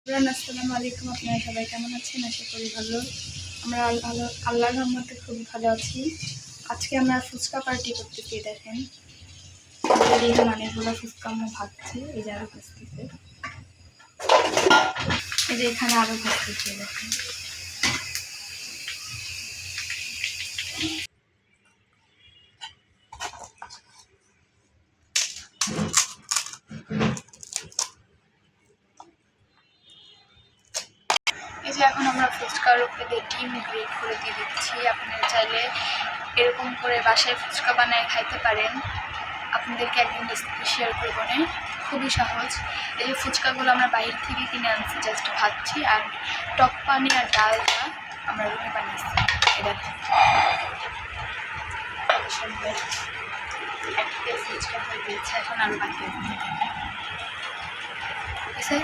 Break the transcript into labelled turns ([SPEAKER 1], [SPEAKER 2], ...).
[SPEAKER 1] আসসালামু আলাইকুম। আপনারা সবাই কেমন আছেন? আশা করি ভালো। আমরা আল্লাহর রহমতে খুবই ভালো আছি। আজকে আমরা ফুচকা পার্টি করতেছি। দেখেন অনেকগুলো ফুচকা আমরা ভাজছি। এই যে আরো ভাজতেছে, এই যে এখানে আরো ভাজতেছে। দেখেন এই যে এখন আমরা ফুচকার উপরে ডিম গ্রেট করে দিয়ে দিচ্ছি। আপনারা চাইলে এরকম করে বাসায় ফুচকা বানায় খাইতে পারেন। আপনাদেরকে একদিন রেসিপি শেয়ার করবো না, খুবই সহজ। এই যে ফুচকাগুলো আমরা বাইরে থেকে কিনে আনছি, জাস্ট ভাজছি। আর টক পানি আর ডালটা আমরা রুমে বানিয়েছি। এটা সুন্দর একটা ফুচকা হয়ে গিয়েছে, এখন আরও বাকি আছে।